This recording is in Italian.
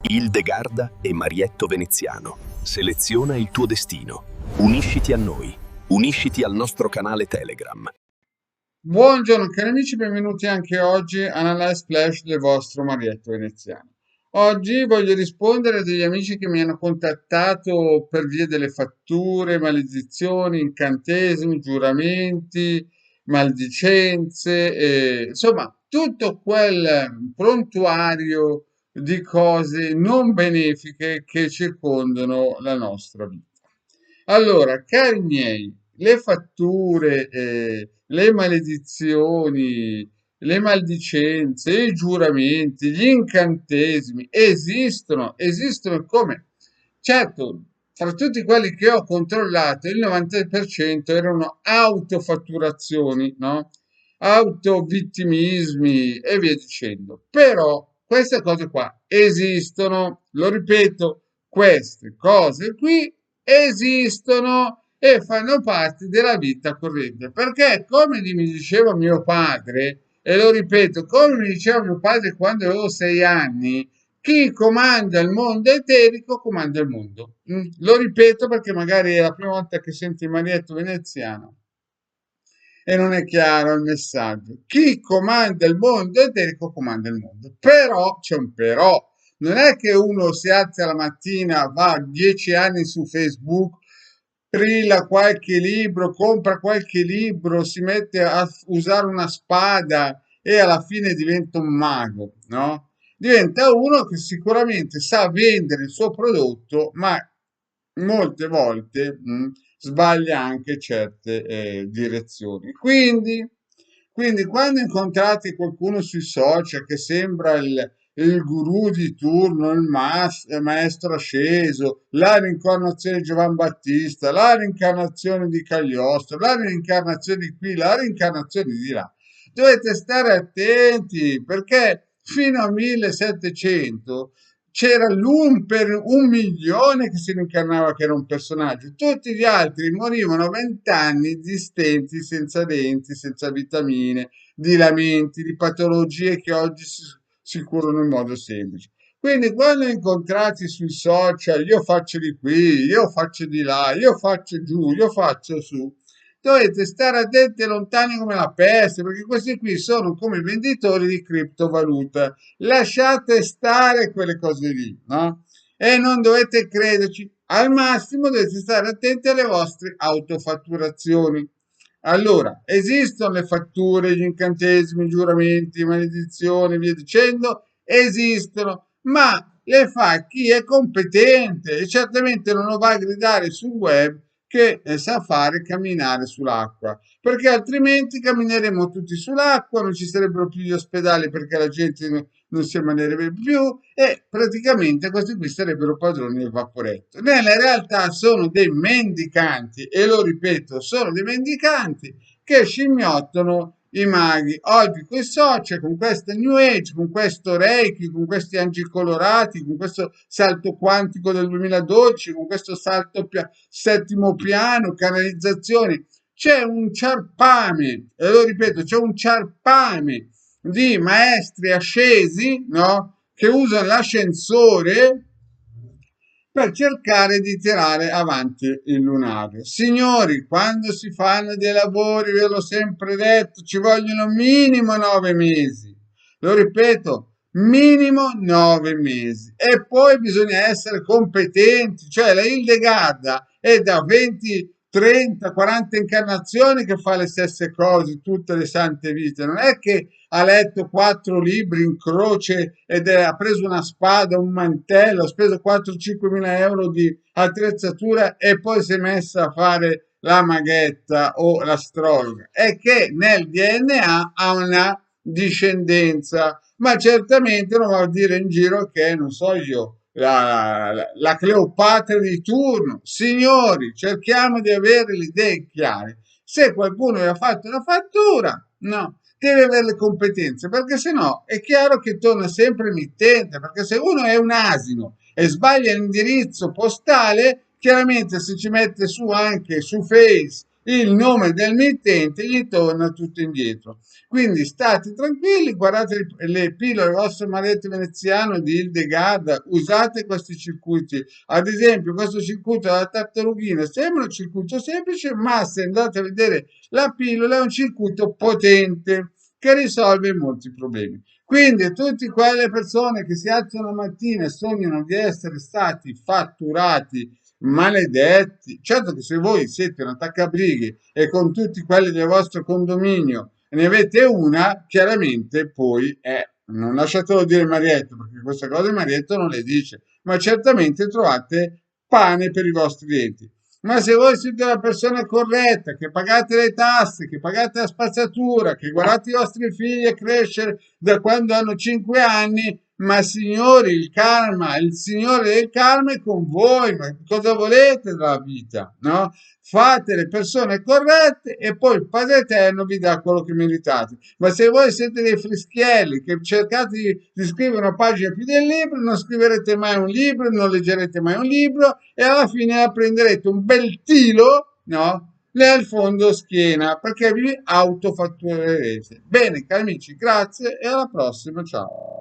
Hildegarda e Marietto Veneziano. Seleziona il tuo destino. Unisciti a noi. Unisciti al nostro canale Telegram. Buongiorno cari amici, benvenuti anche oggi all'Analyze Flash del vostro Marietto Veneziano. Oggi voglio rispondere a degli amici che mi hanno contattato per via delle fatture, maledizioni, incantesimi, giuramenti, maldicenze, insomma tutto quel prontuario di cose non benefiche che circondano la nostra vita. Allora, cari miei, le fatture, le maledizioni, le maldicenze, i giuramenti, gli incantesimi esistono come? Certo, fra tutti quelli che ho controllato, il 90% erano autofatturazioni, no? Autovittimismi e via dicendo. Però queste cose qua esistono, lo ripeto, queste cose qui esistono e fanno parte della vita corrente. Perché, come mi diceva mio padre, e lo ripeto, come mi diceva mio padre quando avevo 6 anni, chi comanda il mondo eterico comanda il mondo. Lo ripeto perché magari è la prima volta che senti il Marietto Veneziano e non è chiaro il messaggio. Chi comanda il mondo eterico comanda il mondo. Però c'è un però. Non è che uno si alza la mattina, va 10 anni su Facebook, trilla qualche libro, compra qualche libro, si mette a usare una spada e alla fine diventa un mago, no? Diventa uno che sicuramente sa vendere il suo prodotto, ma molte volte sbaglia anche certe direzioni. Quindi quando incontrate qualcuno sui social che sembra il guru di turno, il maestro asceso, la reincarnazione di Giovan Battista, la reincarnazione di Cagliostro, la reincarnazione di qui, la reincarnazione di là, dovete stare attenti perché fino al 1700 c'era l'un per 1 milione che si rincarnava che era un personaggio, tutti gli altri morivano a 20 anni di stenti, senza denti, senza vitamine, di lamenti, di patologie che oggi si curano in modo semplice. Quindi quando incontrati sui social, io faccio di qui, io faccio di là, io faccio giù, io faccio su, dovete stare attenti e lontani come la peste, perché questi qui sono come i venditori di criptovaluta. Lasciate stare quelle cose lì, no? E non dovete crederci. Al massimo dovete stare attenti alle vostre autofatturazioni. Allora, esistono le fatture, gli incantesimi, i giuramenti, maledizioni, via dicendo, esistono, ma le fa chi è competente e certamente non lo va a gridare sul web che sa fare camminare sull'acqua, perché altrimenti cammineremo tutti sull'acqua, non ci sarebbero più gli ospedali perché la gente non si ammanerebbe più e praticamente questi qui sarebbero padroni del vaporetto. Nella realtà sono dei mendicanti e lo ripeto, sono dei mendicanti che scimmiottano i maghi. Oggi con i social, con questa New Age, con questo Reiki, con questi angeli colorati, con questo salto quantico del 2012, con questo settimo piano, canalizzazioni, c'è un ciarpame, e lo ripeto, c'è un ciarpame di maestri ascesi, no? Che usano l'ascensore per cercare di tirare avanti il lunario. Signori, quando si fanno dei lavori, ve l'ho sempre detto, ci vogliono minimo 9 mesi. Lo ripeto, minimo 9 mesi. E poi bisogna essere competenti, cioè la Hildegarda è da 20, 30, 40 incarnazioni che fa le stesse cose tutte le sante vite. Non è che ha letto 4 libri in croce ed ha preso una spada, un mantello, ha speso 4-5 mila euro di attrezzatura e poi si è messa a fare la maghetta o l'astrologa. È che nel DNA ha una discendenza, ma certamente non va a dire in giro che, non so io, la Cleopatra di turno. Signori, cerchiamo di avere le idee chiare. Se qualcuno vi ha fatto una fattura, no, deve avere le competenze, perché se no è chiaro che torna sempre il mittente, perché se uno è un asino e sbaglia l'indirizzo postale, chiaramente se ci mette su anche su Face il nome del mittente gli torna tutto indietro. Quindi state tranquilli, guardate le pillole, il vostro maretto veneziano di Hildegard, usate questi circuiti. Ad esempio, questo circuito della tartarughina sembra un circuito semplice, ma se andate a vedere la pillola è un circuito potente che risolve molti problemi. Quindi tutte quelle persone che si alzano la mattina e sognano di essere stati fatturati, maledetti, certo che se voi siete un attaccabrighi e con tutti quelli del vostro condominio ne avete una, chiaramente poi non lasciatelo dire Marietto, perché queste cose Marietto non le dice, ma certamente trovate pane per i vostri denti. Ma se voi siete una persona corretta, che pagate le tasse, che pagate la spazzatura, che guardate i vostri figli crescere da quando hanno 5 anni, ma signori, il karma, il signore del karma è con voi, ma cosa volete dalla vita, no? Fate le persone corrette e poi il Padre Eterno vi dà quello che meritate. Ma se voi siete dei frischielli che cercate di scrivere una pagina più del libro, non scriverete mai un libro, non leggerete mai un libro e alla fine prenderete un bel tiro, no? Nel fondo schiena perché vi autofatturerete. Bene, cari amici, grazie e alla prossima, ciao.